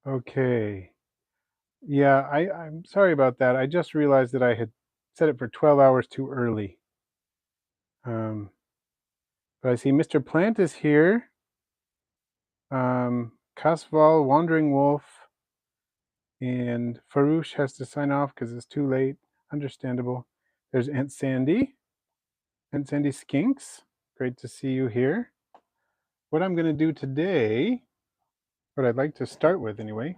Okay. Yeah, I'm sorry about that. I just realized that I had set it for 12 hours too early. Um, but I see Mr. Plant is here. Kasval, Wandering Wolf, and Farouche has to sign off because it's too late. Understandable. There's Aunt Sandy. Aunt Sandy Skinks. Great to see you here. What I'm going to do today, what I'd like to start with anyway,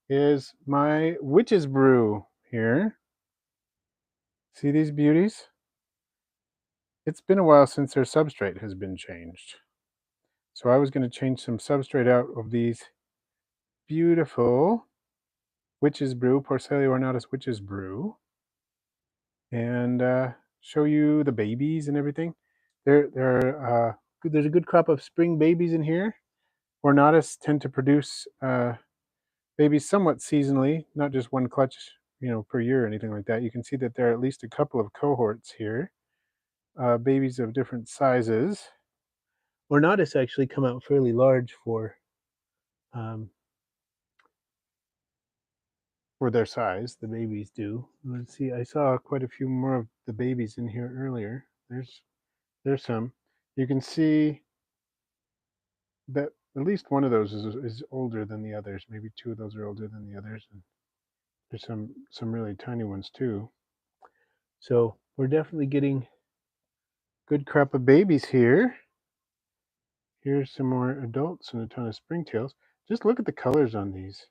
is my witch's brew here. See these beauties? It's been a while since their substrate has been changed. So I was going to change some substrate out of these beautiful witch's brew, Porcelia ornatus witch's brew, and show you the babies and everything. There's a good crop of spring babies in here. Ornatus tend to produce babies somewhat seasonally, not just one clutch, per year or anything like that. You can see that there are at least a couple of cohorts here, babies of different sizes. Ornatus actually come out fairly large um, for their size. The babies do. Let's see. I saw quite a few more of the babies in here earlier. There's some. You can see that at least one of those is older than the others. Maybe two of those are older than the others, and there's some really tiny ones too. So we're definitely getting good crop of babies here. Here's some more adults and a ton of springtails. Just look at the colors on these.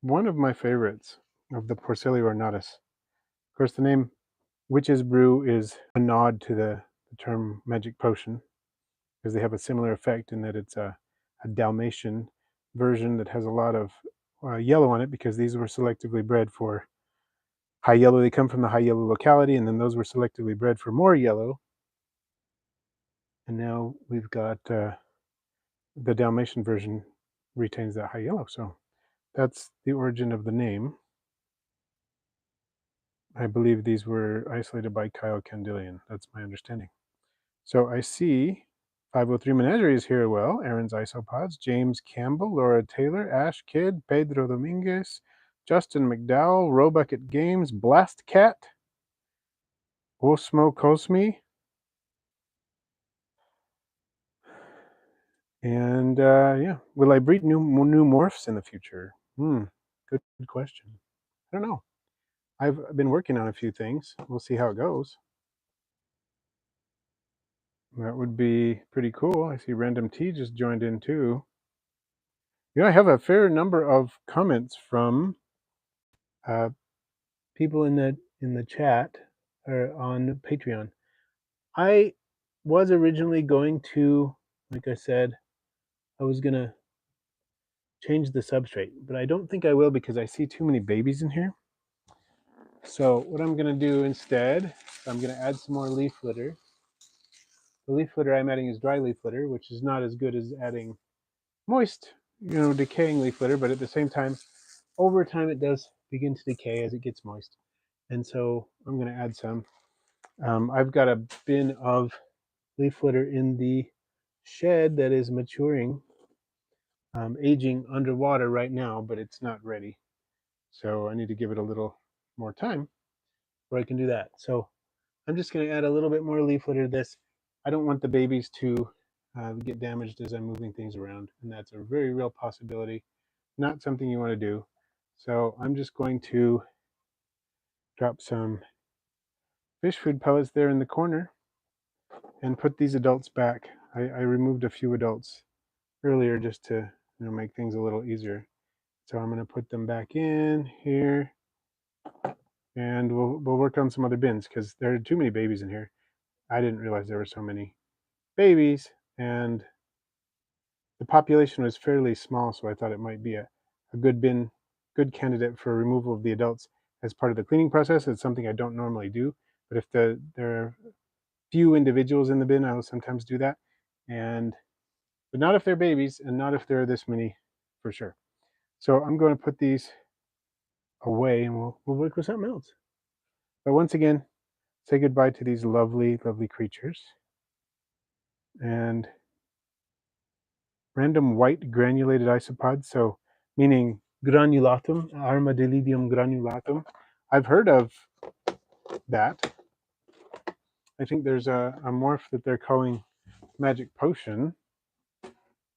One of my favorites of the Porcelia ornatus. Of course, the name Witch's Brew is a nod to the term magic potion, because they have a similar effect in that it's a Dalmatian version that has a lot of yellow on it, because these were selectively bred for high yellow. They come from the high yellow locality, and then those were selectively bred for more yellow. And now we've got the Dalmatian version retains that high yellow. So that's the origin of the name. I believe these were isolated by Kyle Candillian. That's my understanding. So I see 503 Menagerie is here. Well, Aaron's Isopods, James Campbell, Laura Taylor, Ash Kidd, Pedro Dominguez, Justin McDowell, Roebucket Games, Blast Cat, Osmo Cosme, and yeah, will I breed new morphs in the future? Good question. I don't know. I've been working on a few things. We'll see how it goes. That would be pretty cool. I see Random T just joined in too. I have a fair number of comments from people in the chat or on Patreon. I was originally going to, like I said, I was gonna change the substrate, but I don't think I will because I see too many babies in here. So what I'm gonna do instead, I'm gonna add some more leaf litter. The leaf litter I'm adding is dry leaf litter, which is not as good as adding moist, decaying leaf litter, but at the same time, over time it does begin to decay as it gets moist. And so I'm going to add some. I've got a bin of leaf litter in the shed that is maturing, aging underwater right now, but it's not ready. So I need to give it a little more time where I can do that. So I'm just going to add a little bit more leaf litter to this. I don't want the babies to get damaged as I'm moving things around, and that's a very real possibility. Not something you want to do. So I'm just going to drop some fish food pellets there in the corner and put these adults back. I removed a few adults earlier just to make things a little easier. So I'm going to put them back in here, and we'll work on some other bins because there are too many babies in here. I didn't realize there were so many babies, and the population was fairly small, so I thought it might be a good candidate for removal of the adults as part of the cleaning process. It's something I don't normally do, but if there are few individuals in the bin, I will sometimes do that, but not if they're babies, and not if there are this many for sure. So I'm going to put these away, and we'll work with something else. But once again, say goodbye to these lovely, lovely creatures. And random white granulated isopods, so meaning granulatum, Armadillidium granulatum. I've heard of that. I think there's a morph that they're calling magic potion,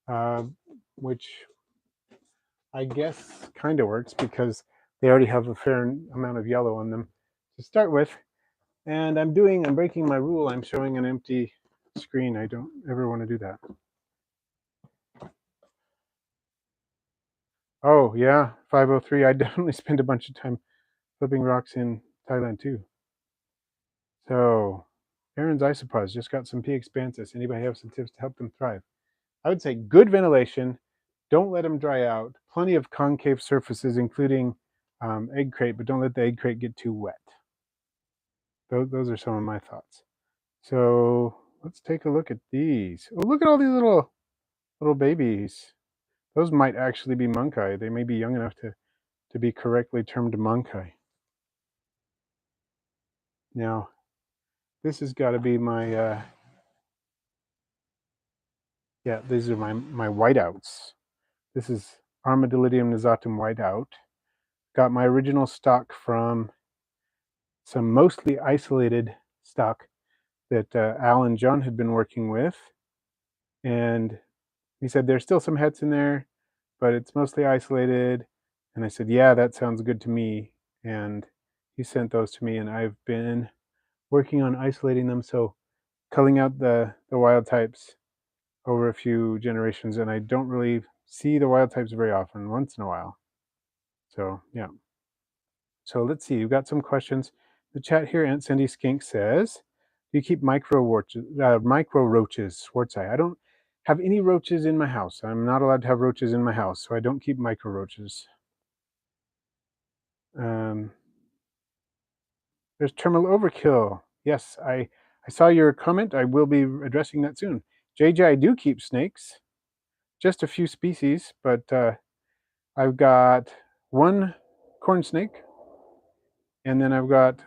uh, which I guess kind of works because they already have a fair amount of yellow on them to start with. And I'm breaking my rule. I'm showing an empty screen. I don't ever want to do that. Oh yeah, 503. I definitely spend a bunch of time flipping rocks in Thailand too. So Aaron's isopods just got some P. expansus. Anybody have some tips to help them thrive? I would say good ventilation. Don't let them dry out. Plenty of concave surfaces, including egg crate, but don't let the egg crate get too wet. Those are some of my thoughts. So let's take a look at these. Oh, look at all these little babies. Those might actually be monkai. They may be young enough to be correctly termed monkai. Now, this has got to be my, yeah, these are my whiteouts. This is Armadillidium nizatum whiteout. Got my original stock from some mostly isolated stock that Al and John had been working with. And he said, there's still some hets in there, but it's mostly isolated. And I said, yeah, that sounds good to me. And he sent those to me, and I've been working on isolating them. So culling out the wild types over a few generations. And I don't really see the wild types very often, once in a while. So yeah. So let's see, we've got some questions. The chat here, Aunt Cindy Skink says, do you keep micro roaches, Schwartzii? I don't have any roaches in my house. I'm not allowed to have roaches in my house, so I don't keep micro roaches. There's terminal overkill. Yes, I saw your comment. I will be addressing that soon. JJ, I do keep snakes, just a few species, but I've got one corn snake, and then I've got,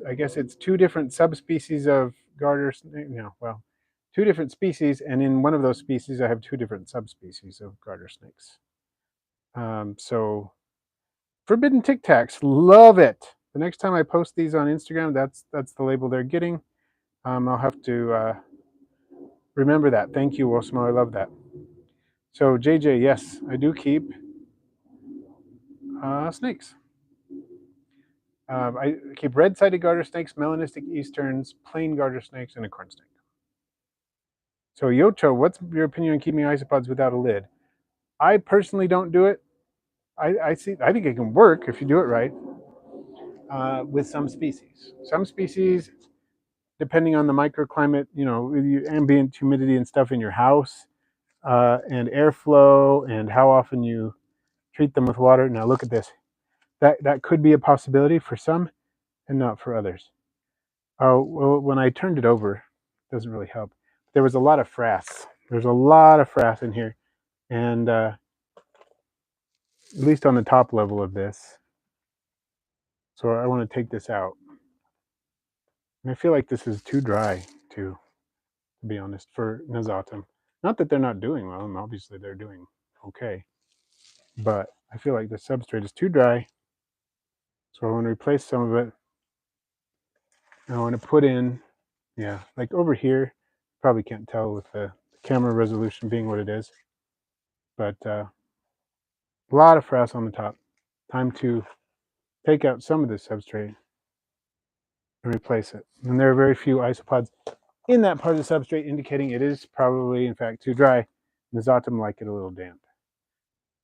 I guess it's two different subspecies of garter snake. No, well, two different species, and in one of those species, I have two different subspecies of garter snakes. So, forbidden tic tacs, love it. The next time I post these on Instagram, that's the label they're getting. I'll have to remember that. Thank you, Osmo. I love that. So, JJ, yes, I do keep snakes. I keep red-sided garter snakes, melanistic easterns, plain garter snakes, and a corn snake. So, Yocho, what's your opinion on keeping isopods without a lid? I personally don't do it. I think it can work if you do it right with some species. Some species, depending on the microclimate, ambient humidity and stuff in your house, and airflow, and how often you treat them with water. Now look at this. That could be a possibility for some, and not for others. Oh, well, when I turned it over, it doesn't really help. There was a lot of frass. There's a lot of frass in here, and at least on the top level of this. So I want to take this out. And I feel like this is too dry, too, to be honest, for Nazatum. Not that they're not doing well, and obviously they're doing okay. But I feel like the substrate is too dry. So I want to replace some of it. And I want to put in, yeah, like over here. Probably can't tell with the camera resolution being what it is. But a lot of frass on the top. Time to take out some of this substrate and replace it. And there are very few isopods in that part of the substrate, indicating it is probably, in fact, too dry. Nazatum like it a little damp,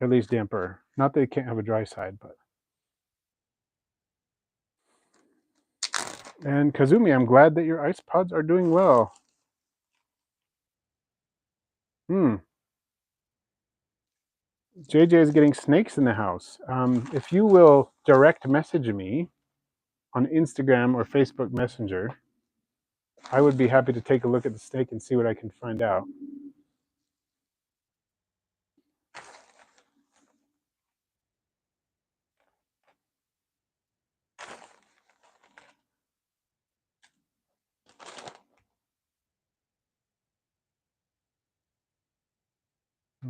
at least damper. Not that it can't have a dry side, but. And Kazumi, I'm glad that your isopods are doing well. JJ is getting snakes in the house. If you will direct message me on Instagram or Facebook Messenger, I would be happy to take a look at the snake and see what I can find out.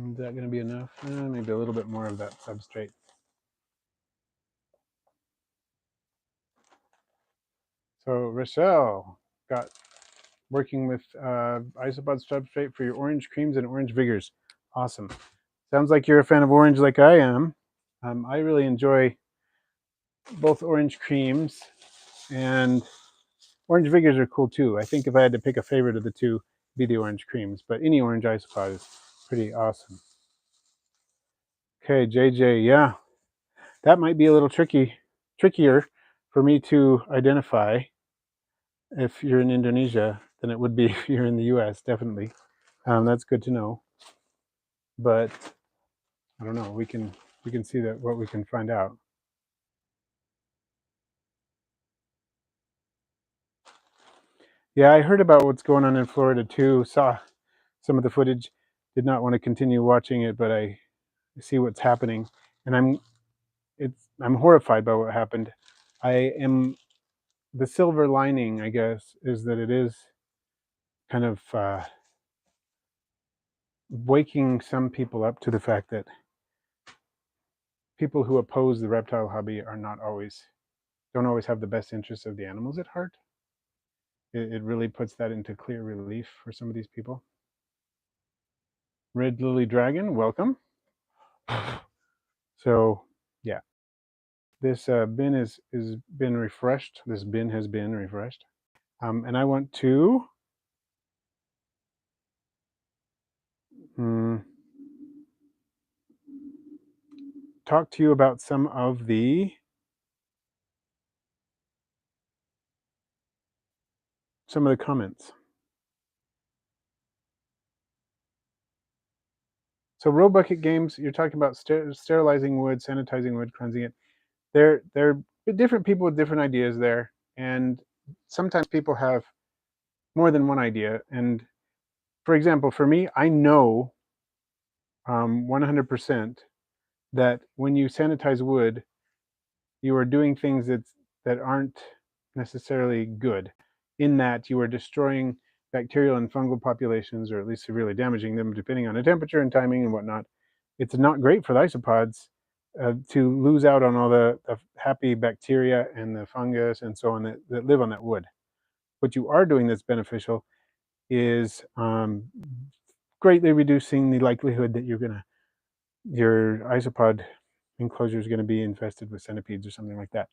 Is that going to be enough? Maybe a little bit more of that substrate. So Rochelle got working with Isopod substrate for your orange creams and orange vigors. Awesome. Sounds like you're a fan of orange like I am. I really enjoy both orange creams, and orange vigors are cool too. I think if I had to pick a favorite of the two, it'd be the orange creams, but any orange Isopod is pretty awesome. Okay, JJ, yeah, that might be a little trickier for me to identify if you're in Indonesia than it would be if you're in the US, definitely. That's good to know. But I don't know, we can see that what we can find out. Yeah, I heard about what's going on in Florida too. Saw some of the footage. Did not want to continue watching it, but I see what's happening, and I'm horrified by what happened. I am the silver lining, I guess, is that it is kind of waking some people up to the fact that people who oppose the reptile hobby are not always don't always have the best interests of the animals at heart. It really puts that into clear relief for some of these people. Red Lily Dragon, welcome. So yeah, this bin is been refreshed. This bin has been refreshed, and I want to talk to you about some of the comments. So row bucket games, you're talking about sterilizing wood, sanitizing wood, cleansing it. They're different people with different ideas there, and sometimes people have more than one idea. And for example, for me, I know 100% that when you sanitize wood, you are doing things that aren't necessarily good, in that you are destroying bacterial and fungal populations, or at least severely damaging them, depending on the temperature and timing and whatnot. It's not great for the isopods to lose out on all the happy bacteria and the fungus and so on that live on that wood. What you are doing that's beneficial is greatly reducing the likelihood that your isopod enclosure is going to be infested with centipedes or something like that.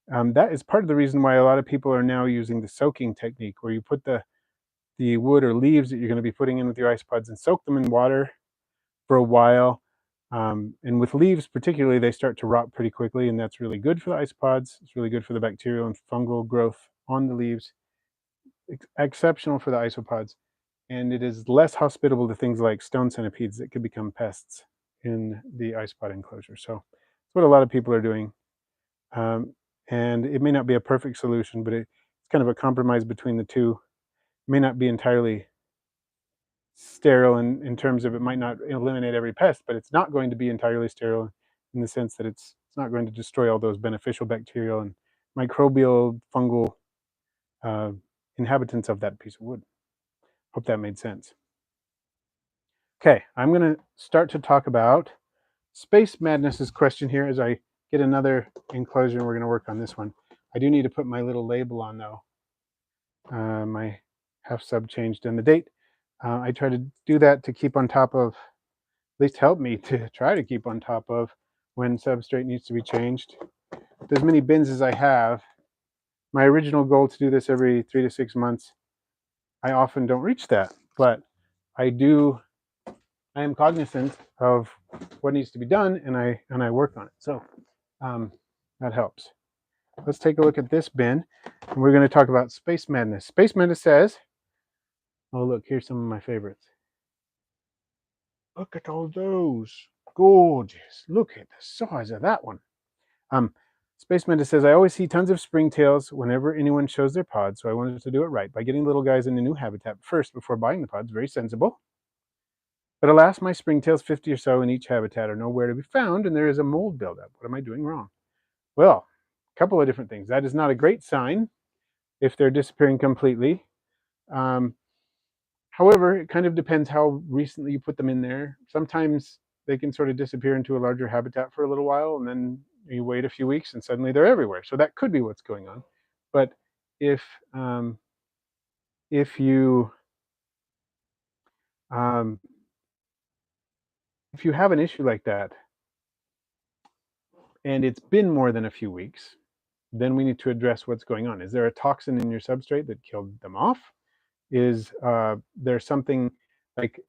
That is part of the reason why a lot of people are now using the soaking technique, where you put the wood or leaves that you're going to be putting in with your isopods and soak them in water for a while. And with leaves particularly, they start to rot pretty quickly, and that's really good for the isopods. It's really good for the bacterial and fungal growth on the leaves. Exceptional for the isopods. And it is less hospitable to things like stone centipedes that could become pests in the isopod enclosure. So that's what a lot of people are doing. And it may not be a perfect solution, but it's kind of a compromise between the two. It may not be entirely sterile in terms of it might not eliminate every pest, but it's not going to be entirely sterile in the sense that it's not going to destroy all those beneficial bacterial and microbial fungal inhabitants of that piece of wood. Hope that made sense. Okay, I'm going to start to talk about Space Madness's question here as I get another enclosure, and we're going to work on this one. I do need to put my little label on though. My half sub changed and the date. I try to do that to keep on top of, at least help me to try to keep on top of when substrate needs to be changed. With as many bins as I have, my original goal to do this every 3 to 6 months, I often don't reach that, but I am cognizant of what needs to be done, and I work on it. So that helps. Let's take a look at this bin, and we're going to talk about Space Madness. Space Madness says, oh look, here's some of my favorites. Look at all those. Gorgeous. Look at the size of that one. Space Madness says, I always see tons of springtails whenever anyone shows their pods, so I wanted to do it right by getting little guys in a new habitat first before buying the pods. Very sensible. But alas, my springtails, 50 or so in each habitat, are nowhere to be found, and there is a mold buildup. What am I doing wrong? Well, a couple of different things. That is not a great sign if they're disappearing completely. However, it kind of depends how recently you put them in there. Sometimes they can sort of disappear into a larger habitat for a little while, and then you wait a few weeks and suddenly they're everywhere. So that could be what's going on. But if um, if you um, if you have an issue like that and it's been more than a few weeks, then we need to address what's going on. Is there a toxin in your substrate that killed them off? Is there something like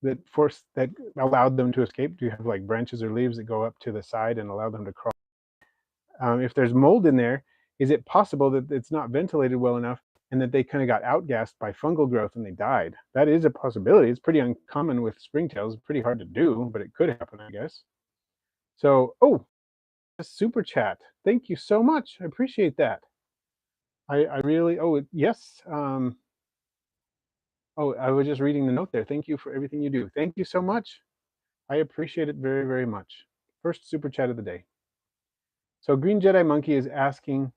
that allowed them to escape? Do you have like branches or leaves that go up to the side and allow them to crawl? If there's mold in there, is it possible that it's not ventilated well enough and that they kind of got outgassed by fungal growth and they died? That is a possibility. It's pretty uncommon with springtails. It's pretty hard to do, but it could happen, I guess. So, oh, a super chat. Thank you so much. I appreciate that. I really, oh, yes. Oh, I was just reading the note there. Thank you for everything you do. Thank you so much. I appreciate it very, very much. First super chat of the day. So Green Jedi Monkey is asking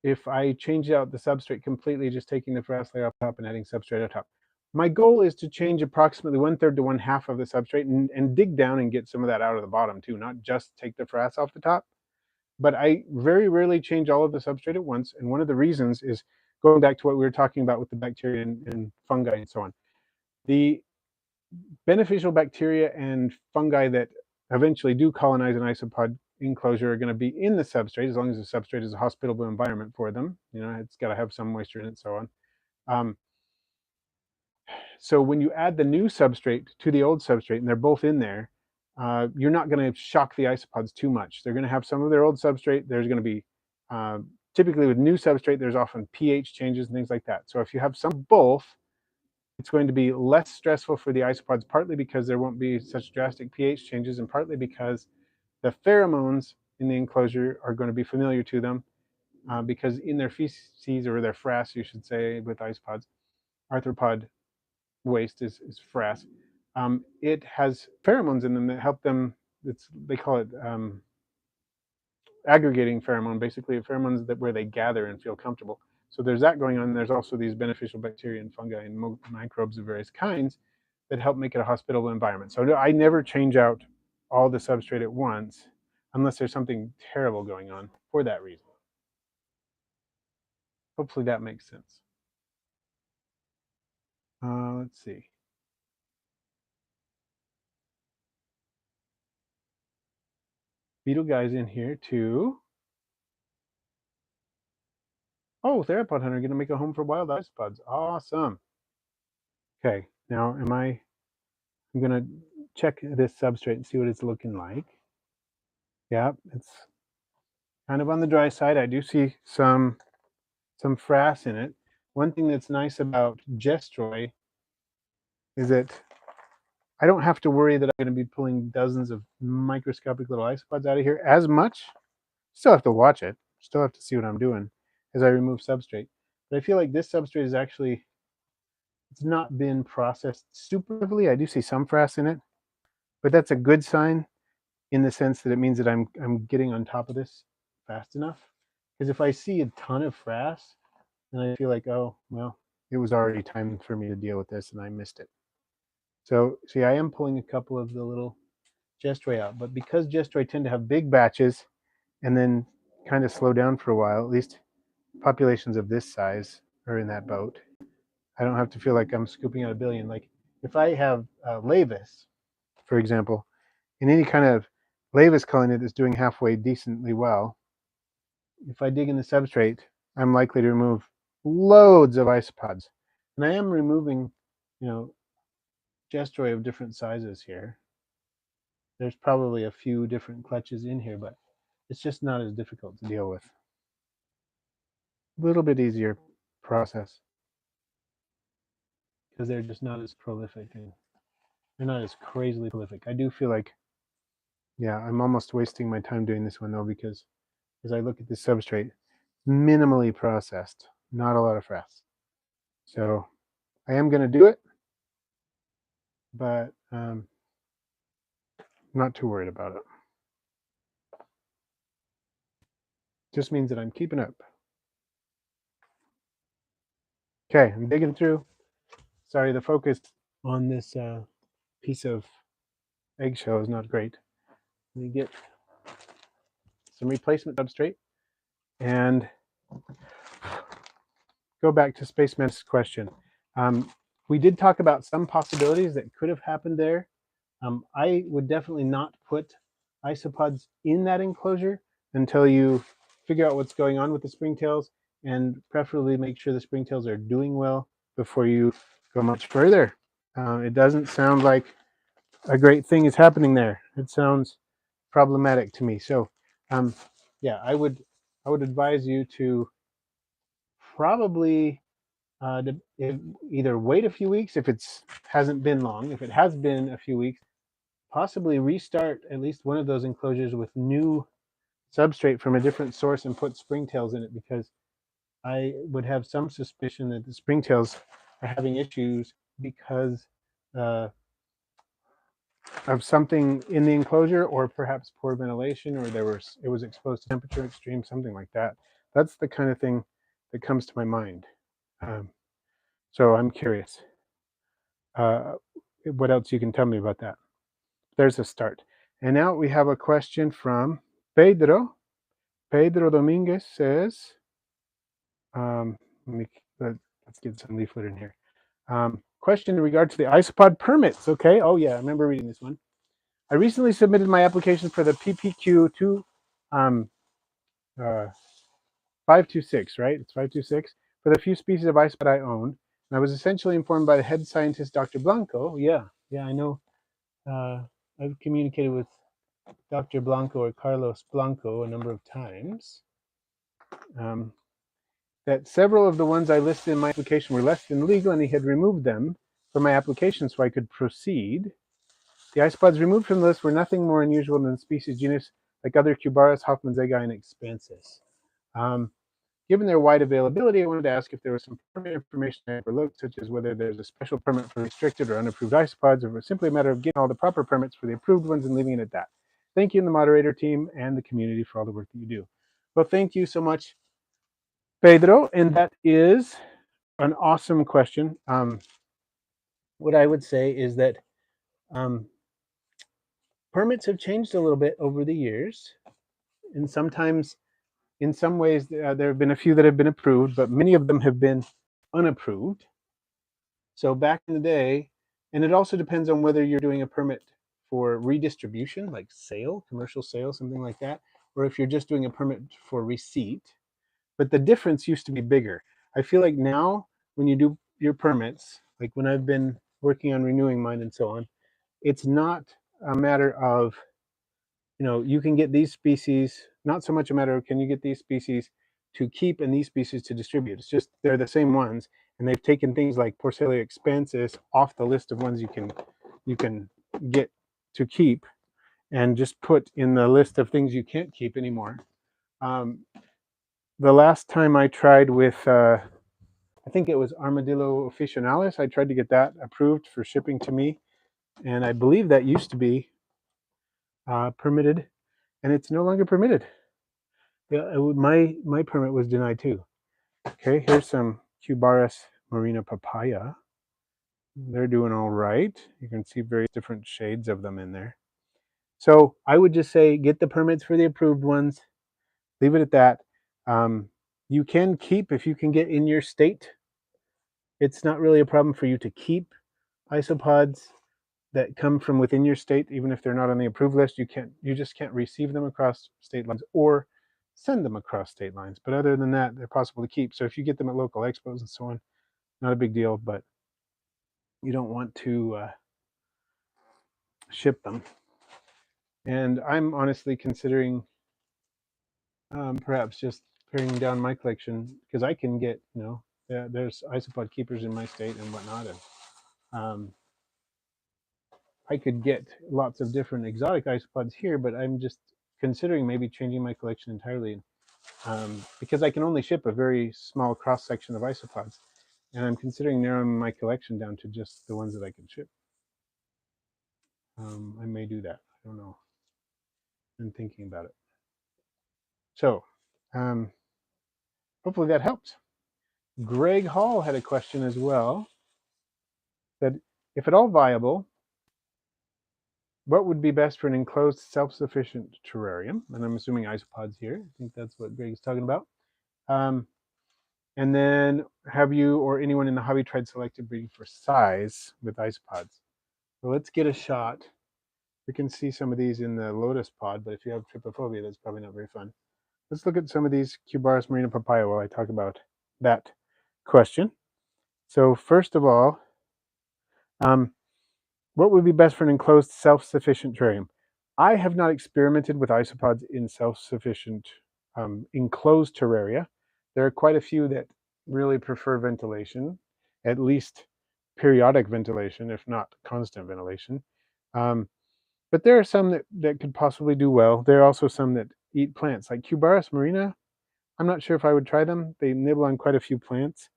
if I change out the substrate completely, just taking the frass layer off top and adding substrate on top. My goal is to change approximately 1/3 to 1/2 of the substrate and dig down and get some of that out of the bottom too, not just take the frass off the top. But I very rarely change all of the substrate at once. And one of the reasons is going back to what we were talking about with the bacteria and fungi and so on. The beneficial bacteria and fungi that eventually do colonize an isopod enclosure are going to be in the substrate as long as the substrate is a hospitable environment for them. You know, it's got to have some moisture in it and so on. Um, so when you add the new substrate to the old substrate and they're both in there, you're not going to shock the isopods too much. They're going to have some of their old substrate. There's going to be typically with new substrate, there's often pH changes and things like that. So if you have some of both, it's going to be less stressful for the isopods, partly because there won't be such drastic pH changes, and partly because the pheromones in the enclosure are going to be familiar to them, because in their feces, or their frass, you should say, with isopods, arthropod waste is frass. It has pheromones in them that help them. They call it aggregating pheromone, basically pheromones that where they gather and feel comfortable. So there's that going on. There's also these beneficial bacteria and fungi and microbes of various kinds that help make it a hospitable environment. So I never change out all the substrate at once unless there's something terrible going on for that reason. Hopefully that makes sense. Let's see. Beetle guy's in here too. Oh, Theropod Hunter, gonna make a home for wild isopods. Awesome. Okay, now I'm gonna check this substrate and see what it's looking like. Yeah, it's kind of on the dry side. I do see some frass in it. One thing that's nice about Gestroy is that I don't have to worry that I'm going to be pulling dozens of microscopic little isopods out of here as much. Still have to watch it. Still have to see what I'm doing as I remove substrate. But I feel like this substrate is actually, it's not been processed super heavily. I do see some frass in it, but that's a good sign in the sense that it means that I'm getting on top of this fast enough. Because if I see a ton of frass, then I feel like, oh, well, it was already time for me to deal with this and I missed it. So see, I am pulling a couple of the little Gestroy out, but because Gestroy tend to have big batches and then kind of slow down for a while, at least populations of this size are in that boat. I don't have to feel like I'm scooping out a billion. Like if I have Lavis, for example, in any kind of Lavis colony that's doing halfway decently well, if I dig in the substrate, I'm likely to remove loads of isopods. And I am removing, you know, Gestroy of different sizes here. There's probably a few different clutches in here, but it's just not as difficult to deal with. A little bit easier process because they're just not as prolific and they're not as crazily prolific. I do feel like, yeah, I'm almost wasting my time doing this one though, because as I look at this substrate, minimally processed, not a lot of frass. So I am going to do it, but not too worried about it. Just means that I'm keeping up. Okay, I'm digging through. Sorry, the focus on this piece of eggshell is not great. Let me get some replacement substrate and go back to Spaceman's question. We did talk about some possibilities that could have happened there. I would definitely not put isopods in that enclosure until you figure out what's going on with the springtails, and preferably make sure the springtails are doing well before you go much further. It doesn't sound like a great thing is happening there. It sounds problematic to me. So, yeah, I would advise you to probably either wait a few weeks if it's hasn't been long. If it has been a few weeks, possibly restart at least one of those enclosures with new substrate from a different source and put springtails in it, because I would have some suspicion that the springtails are having issues because uh, of something in the enclosure, or perhaps poor ventilation, or it was exposed to temperature extreme, something like that. That's the kind of thing that comes to my mind. Um, so I'm curious uh, what else you can tell me about that. There's a start. And now we have a question from Pedro. Pedro Dominguez says, let me, let's get some leaflet in here. Question in regard to the Isopod permits. Okay. Oh, yeah. I remember reading this one. I recently submitted my application for the PPQ 526, right? It's 526 for the few species of isopod I own. And I was essentially informed by the head scientist, Dr. Blanco. Yeah. Yeah. I know. I've communicated with Dr. Blanco, or Carlos Blanco, a number of times. That several of the ones I listed in my application were less than legal, and he had removed them from my application so I could proceed. The isopods removed from the list were nothing more unusual than species genus like other Cubaris, Hoffmannseggi, and expansis. Given their wide availability, I wanted to ask if there was some permit information I overlooked, such as whether there's a special permit for restricted or unapproved isopods, or if it was simply a matter of getting all the proper permits for the approved ones and leaving it at that. Thank you, and the moderator team and the community, for all the work that you do. Well, thank you so much, Pedro, and that is an awesome question. What I would say is that permits have changed a little bit over the years, and sometimes, in some ways, there have been a few that have been approved, but many of them have been unapproved. So back in the day, and it also depends on whether you're doing a permit for redistribution, like sale, commercial sale, something like that, or if you're just doing a permit for receipt. But the difference used to be bigger. I feel like now, when you do your permits, like when I've been working on renewing mine and so on, it's not a matter of, you can get these species, not so much a matter of can you get these species to keep and these species to distribute. It's just they're the same ones, and they've taken things like Porcelia expansis off the list of ones you can get to keep, and just put in the list of things you can't keep anymore. The last time I tried with, I think it was Armadillo officinalis, I tried to get that approved for shipping to me, and I believe that used to be permitted, and it's no longer permitted. Yeah, my permit was denied too. Okay, here's some Cubaris marina papaya. They're doing all right. You can see various different shades of them in there. So I would just say get the permits for the approved ones. Leave it at that. You can keep, if you can get in your state, it's not really a problem for you to keep isopods that come from within your state, even if they're not on the approved list. You just can't receive them across state lines or send them across state lines. But other than that, they're possible to keep. So if you get them at local expos and so on, not a big deal, but you don't want to ship them. And I'm honestly considering perhaps just paring down my collection, because I can get, there's isopod keepers in my state and whatnot, and I could get lots of different exotic isopods here, but I'm just considering maybe changing my collection entirely, because I can only ship a very small cross section of isopods, and I'm considering narrowing my collection down to just the ones that I can ship. I may do that. I don't know. I'm thinking about it. So hopefully that helps. Greg Hall had a question as well. That if at all viable, what would be best for an enclosed self-sufficient terrarium? And I'm assuming isopods here. I think that's what Greg is talking about. And then have you or anyone in the hobby tried selective breeding for size with isopods? So let's get a shot. We can see some of these in the lotus pod, but if you have trypophobia, that's probably not very fun. Let's look at some of these Cubaris marina papaya while I talk about that question. So first of all, what would be best for an enclosed self-sufficient terrarium? I have not experimented with isopods in self-sufficient enclosed terraria. There are quite a few that really prefer ventilation, at least periodic ventilation, if not constant ventilation. But there are some that could possibly do well. There are also some that eat plants, like Cubaris marina. I'm not sure if I would try them. They nibble on quite a few plants.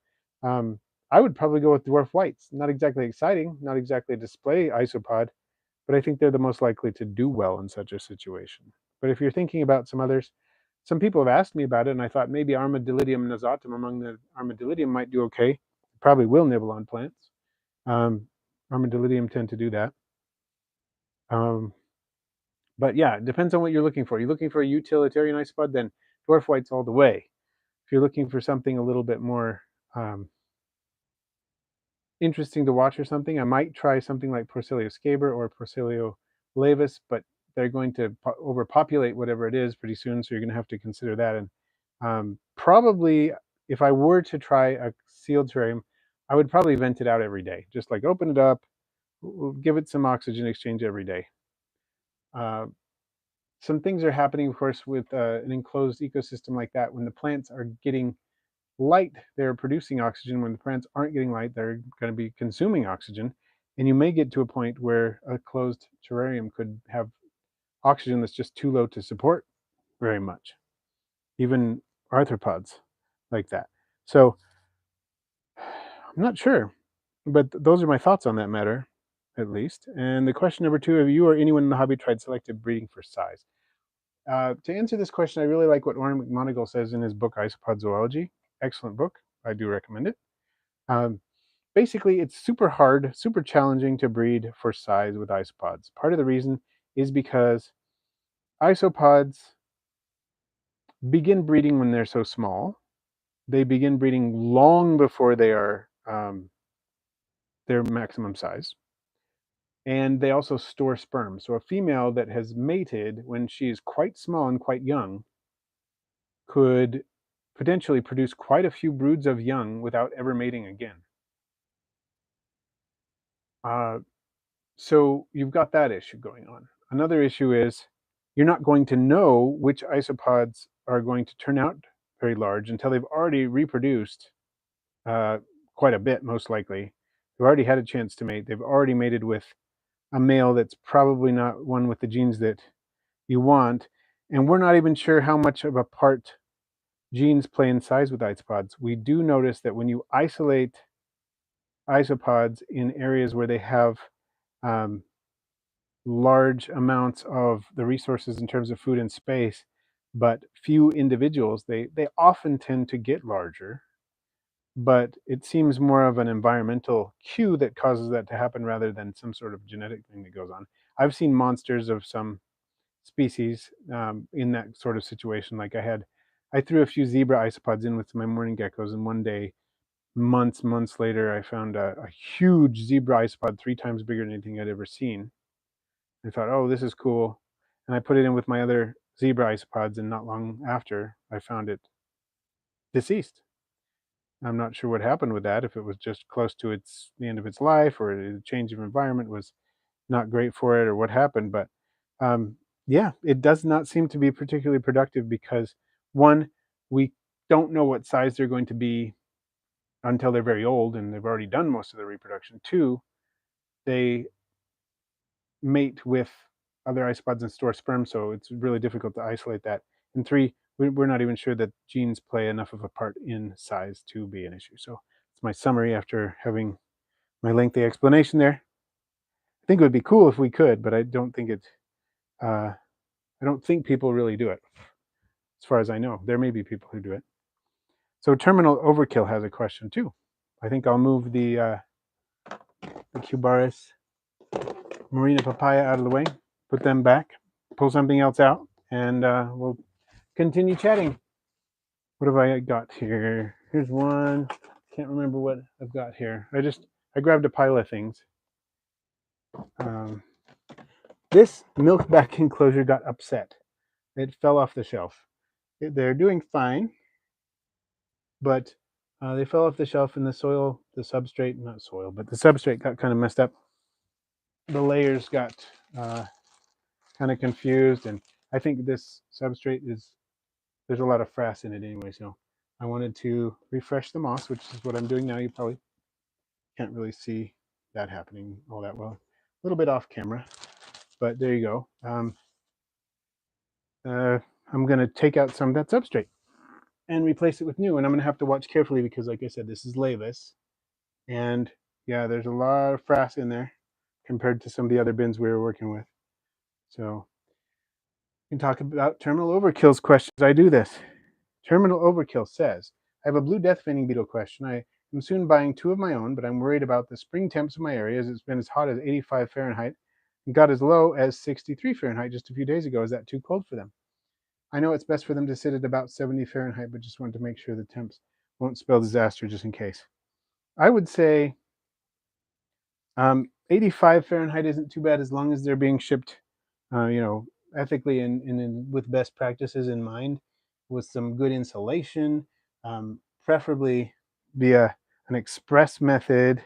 I would probably go with dwarf whites. Not exactly exciting, not exactly a display isopod, but I think they're the most likely to do well in such a situation. But if you're thinking about some others, some people have asked me about it, and I thought maybe Armadillidium nosatum among the Armadillidium might do okay. Probably will nibble on plants. Armadillidium tend to do that. But yeah, it depends on what you're looking for. You're looking for a utilitarian isopod, then dwarf whites all the way. If you're looking for something a little bit more interesting to watch or something, I might try something like Porcellio scaber or Porcellio laevis, but they're going to overpopulate whatever it is pretty soon, so you're going to have to consider that. And probably, if I were to try a sealed terrarium, I would probably vent it out every day. Just like open it up, give it some oxygen exchange every day. Some things are happening, of course, with an enclosed ecosystem like that. When the plants are getting light, they're producing oxygen. When the plants aren't getting light, they're going to be consuming oxygen. And you may get to a point where a closed terrarium could have oxygen that's just too low to support very much, even arthropods like that. So I'm not sure, but those are my thoughts on that matter, at least. And the question number 2, have you or anyone in the hobby tried selective breeding for size? To answer this question, I really like what Orrin McMonigal says in his book, Isopod Zoology. Excellent book. I do recommend it. Basically, it's super hard, super challenging to breed for size with isopods. Part of the reason is because isopods begin breeding when they're so small. They begin breeding long before they are their maximum size. And they also store sperm. So a female that has mated when she is quite small and quite young could potentially produce quite a few broods of young without ever mating again. So you've got that issue going on. Another issue is you're not going to know which isopods are going to turn out very large until they've already reproduced quite a bit, most likely. They've already had a chance to mate. They've already mated with a male that's probably not one with the genes that you want. And we're not even sure how much of a part genes play in size with isopods. We do notice that when you isolate isopods in areas where they have large amounts of the resources in terms of food and space, but few individuals, they often tend to get larger. But it seems more of an environmental cue that causes that to happen rather than some sort of genetic thing that goes on. I've seen monsters of some species in that sort of situation. Like I threw a few zebra isopods in with my morning geckos, and one day, months later, I found a huge zebra isopod 3 times bigger than anything I'd ever seen. I thought, oh, this is cool. And I put it in with my other zebra isopods, and not long after, I found it deceased. I'm not sure what happened with that, if it was just close to the end of its life, or the change of environment was not great for it, or what happened. But yeah, it does not seem to be particularly productive because, one, we don't know what size they're going to be until they're very old and they've already done most of the reproduction. Two, they mate with other isopods and store sperm, so it's really difficult to isolate that. And three, we're not even sure that genes play enough of a part in size to be an issue. So it's my summary after having my lengthy explanation there. I think it would be cool if we could, but I don't think I don't think people really do it. As far as I know, there may be people who do it. So Terminal Overkill has a question too. I think I'll move the Cubaris Marina Papaya out of the way, put them back, pull something else out, and we'll continue chatting. What have I got here? Here's one. Can't remember what I've got here. I grabbed a pile of things. This milkback enclosure got upset. It fell off the shelf. They're doing fine, but they fell off the shelf and the soil, the substrate, not soil, but the substrate got kind of messed up. The layers got kind of confused, and I think this substrate there's a lot of frass in it anyway, so I wanted to refresh the moss, which is what I'm doing now. You probably can't really see that happening all that well. A little bit off camera, but there you go. I'm going to take out some of that substrate and replace it with new, and I'm going to have to watch carefully because, like I said, this is lavis, and yeah, there's a lot of frass in there compared to some of the other bins we were working with. So we can talk about terminal overkill's questions. I do this. Terminal Overkill says, I have a blue death veining beetle question. I am soon buying 2 of my own, but I'm worried about the spring temps in my area as it's been as hot as 85 Fahrenheit and got as low as 63 Fahrenheit just a few days ago. Is that too cold for them? I know it's best for them to sit at about 70 Fahrenheit, but just wanted to make sure the temps won't spell disaster just in case. I would say 85 Fahrenheit isn't too bad as long as they're being shipped, ethically and with best practices in mind, with some good insulation, preferably via an express method,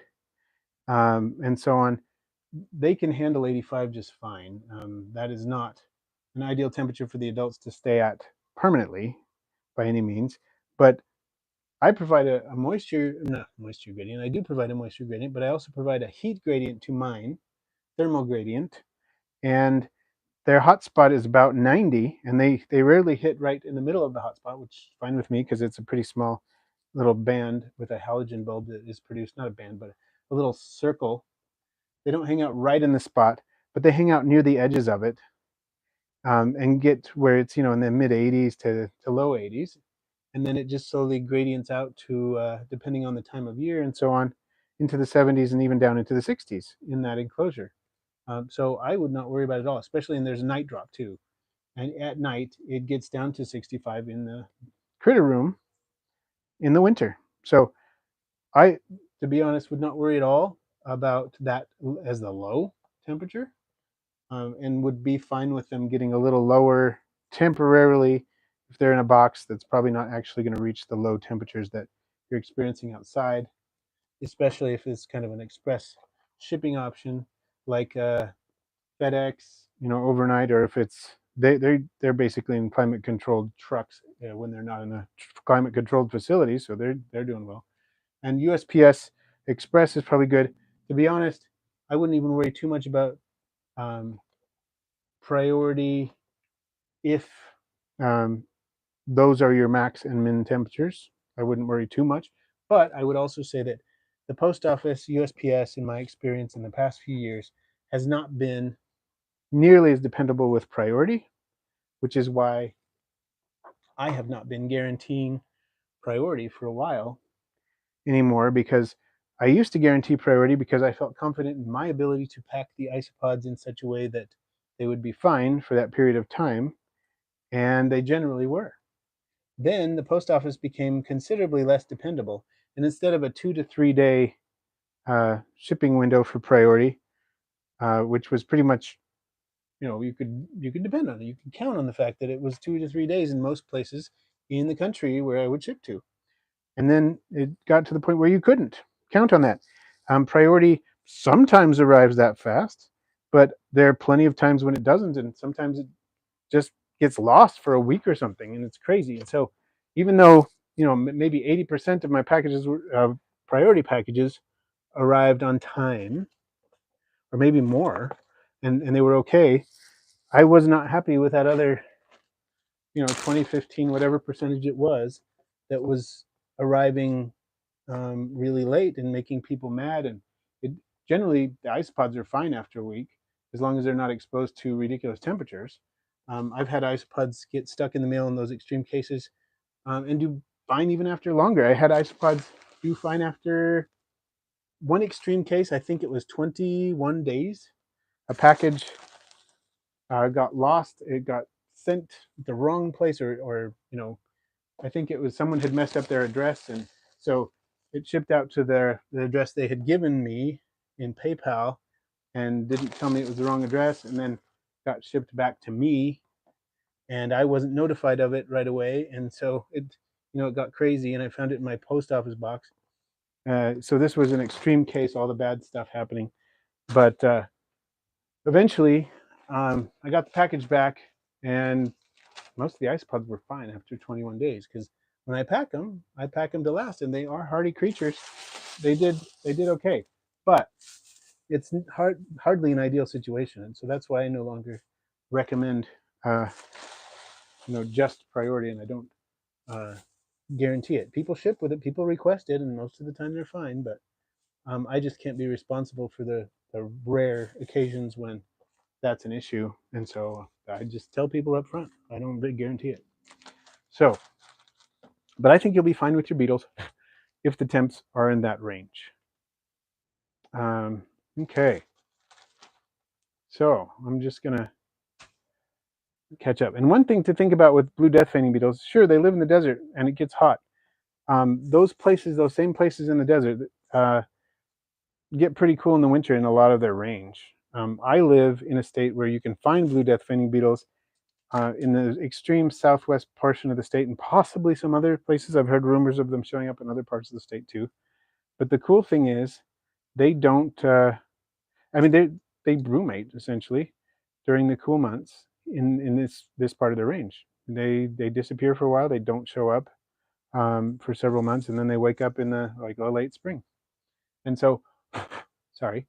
and so on. They can handle 85 just fine. That is not an ideal temperature for the adults to stay at permanently by any means, but I provide not moisture gradient. I do provide a moisture gradient, but I also provide a heat gradient to mine, thermal gradient, and their hotspot is about 90, and they rarely hit right in the middle of the hotspot, which is fine with me because it's a pretty small little band with a halogen bulb that is produced, not a band, but a little circle. They don't hang out right in the spot, but they hang out near the edges of it, and get where it's in the mid 80s to low 80s, and then it just slowly gradients out to, depending on the time of year and so on, into the 70s and even down into the 60s in that enclosure. So I would not worry about it at all, especially, and there's a night drop too. And at night, it gets down to 65 in the critter room in the winter. So I, to be honest, would not worry at all about that as the low temperature, and would be fine with them getting a little lower temporarily if they're in a box that's probably not actually going to reach the low temperatures that you're experiencing outside, especially if it's kind of an express shipping option like FedEx, overnight, or if it's they're basically in climate controlled trucks when they're not in a climate controlled facility, so they're doing well. And USPS Express is probably good. To be honest, I wouldn't even worry too much about priority if those are your max and min temperatures. I wouldn't worry too much, but I would also say that the post office, USPS, in my experience in the past few years, has not been nearly as dependable with priority, which is why I have not been guaranteeing priority for a while anymore, because I used to guarantee priority because I felt confident in my ability to pack the isopods in such a way that they would be fine for that period of time, and they generally were. Then the post office became considerably less dependable, and instead of a 2 to 3 day shipping window for priority, which was pretty much, you could depend on it. You could count on the fact that it was 2 to 3 days in most places in the country where I would ship to. And then it got to the point where you couldn't count on that. Priority sometimes arrives that fast, but there are plenty of times when it doesn't, and sometimes it just gets lost for a week or something, and it's crazy. And so even though, maybe 80% of my packages were priority packages arrived on time, or maybe more, and they were okay, I was not happy with that other, 20, 15, whatever percentage it was, that was arriving really late and making people mad. And generally, the isopods are fine after a week as long as they're not exposed to ridiculous temperatures. I've had isopods get stuck in the mail in those extreme cases, and do fine even after longer. I had isopods do fine after one extreme case. I think it was 21 days. A package got lost. It got sent the wrong place, or I think it was someone had messed up their address, and so it shipped out to the address they had given me in PayPal, and didn't tell me it was the wrong address, and then got shipped back to me, and I wasn't notified of it right away, and so it got crazy, and I found it in my post office box. So this was an extreme case, all the bad stuff happening, but eventually I got the package back, and most of the isopods were fine after 21 days, because when I pack them to last, and they are hardy creatures. They did okay, but it's hardly an ideal situation, and so that's why I no longer recommend uh, just priority, and I don't uh, guarantee it. People ship with it, people request it, and most of the time they're fine, but I just can't be responsible for the rare occasions when that's an issue, and so I just tell people up front I don't guarantee it. So, but I think you'll be fine with your beetles if the temps are in that range. Okay, so I'm just gonna catch up. And one thing to think about with blue death feigning beetles, sure, they live in the desert and it gets hot. Those same places in the desert, uh, get pretty cool in the winter in a lot of their range. I live in a state where you can find blue death feigning beetles in the extreme southwest portion of the state, and possibly some other places. I've heard rumors of them showing up in other parts of the state too. But the cool thing is, they don't. I mean, they brumate essentially during the cool months in this part of the range. They disappear for a while. They don't show up for several months, and then they wake up in the late spring. And so, sorry,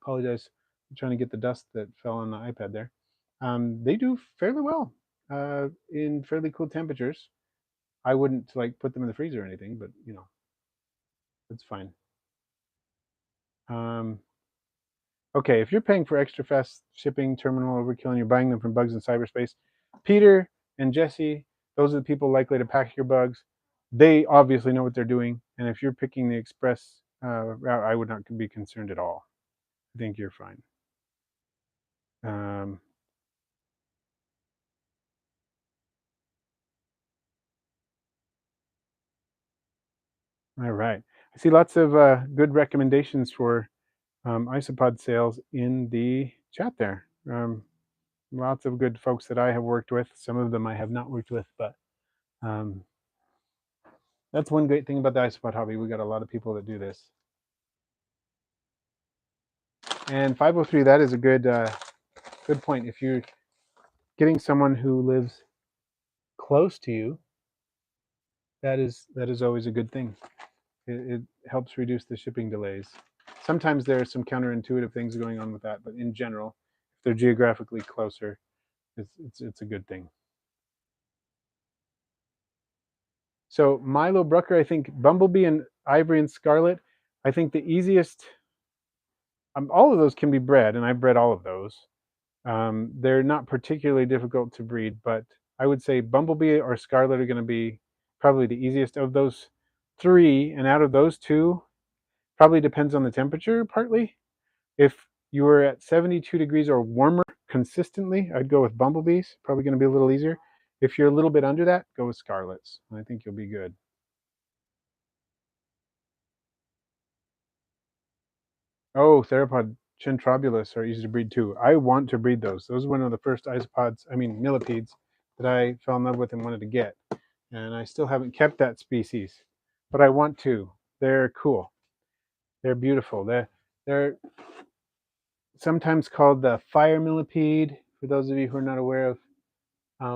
apologize. I'm trying to get the dust that fell on the iPad there. They do fairly well in fairly cool temperatures. I wouldn't put them in the freezer or anything, but it's fine. Okay, if you're paying for extra fast shipping, terminal overkill, and you're buying them from Bugs in Cyberspace, Peter and Jesse, those are the people likely to pack your bugs. They obviously know what they're doing, and if you're picking the express route, I would not be concerned at all. I think you're fine. Um, all right. I see lots of good recommendations for Isopod sales in the chat there. Lots of good folks that I have worked with. Some of them I have not worked with, but that's one great thing about the Isopod hobby. We got a lot of people that do this. And 503, that is a good point. If you're getting someone who lives close to you, that is always a good thing. It helps reduce the shipping delays. Sometimes there are some counterintuitive things going on with that, but in general, if they're geographically closer, it's a good thing. So Milo Brucker, I think Bumblebee and Ivory and Scarlet, I think the easiest. All of those can be bred, and I've bred all of those. They're not particularly difficult to breed, but I would say Bumblebee or Scarlet are going to be probably the easiest of those three. And out of those two, probably depends on the temperature partly. If you were at 72 degrees or warmer consistently, I'd go with Bumblebees. Probably going to be a little easier. If you're a little bit under that, go with Scarlets. I think you'll be good. Oh, Theropod Centrobulus are easy to breed too. I want to breed those. Those were one of the first millipedes that I fell in love with and wanted to get. And I still haven't kept that species, but I want to. They're cool. They're beautiful. They're sometimes called the fire millipede, for those of you who are not aware of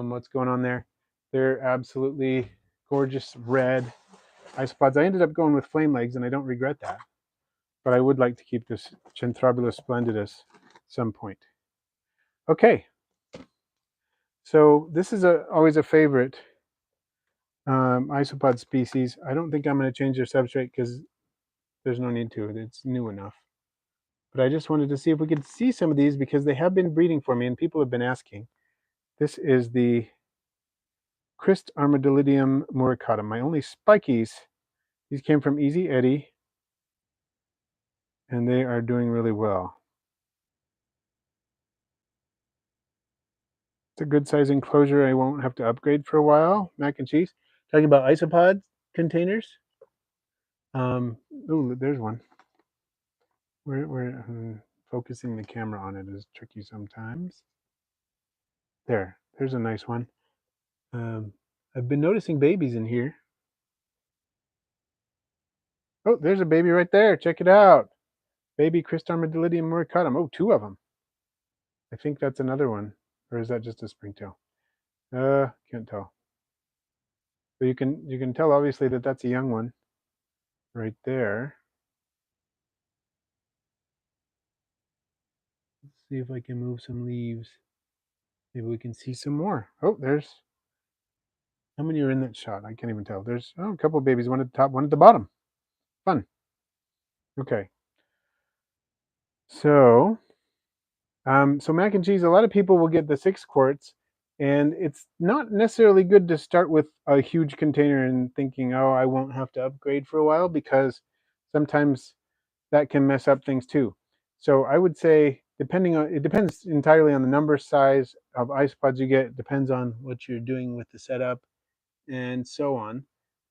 what's going on there. They're absolutely gorgeous red isopods. I ended up going with flame legs, and I don't regret that. But I would like to keep this Centrobulus splendidus at some point. Okay. So this is always a favorite isopod species. I don't think I'm going to change their substrate because there's no need to. It's new enough. But I just wanted to see if we could see some of these because they have been breeding for me and people have been asking. This is the Christ Armadillidium muricatum. My only spikies, these came from Easy Eddie, and they are doing really well. It's a good size enclosure. I won't have to upgrade for a while. Mac and cheese. Talking about Isopod containers. Oh, there's one. We're focusing the camera on it is tricky sometimes. There's a nice one. I've been noticing babies in here. Oh, there's a baby right there. Check it out. Baby Christ Armadillidium muricatum. Oh, two of them. I think that's another one. Or is that just a springtail? Can't tell. But you can tell obviously that that's a young one right there. Let's see if I can move some leaves. Maybe we can see some more. Oh, there's how many are in that shot? I can't even tell. There's a couple of babies, one at the top, one at the bottom. Fun. Okay. So mac and cheese, a lot of people will get the 6 quarts, and it's not necessarily good to start with a huge container and thinking, oh, I won't have to upgrade for a while, because sometimes that can mess up things too. So I would say, it depends entirely on the number size of isopods you get. It depends on what you're doing with the setup and so on.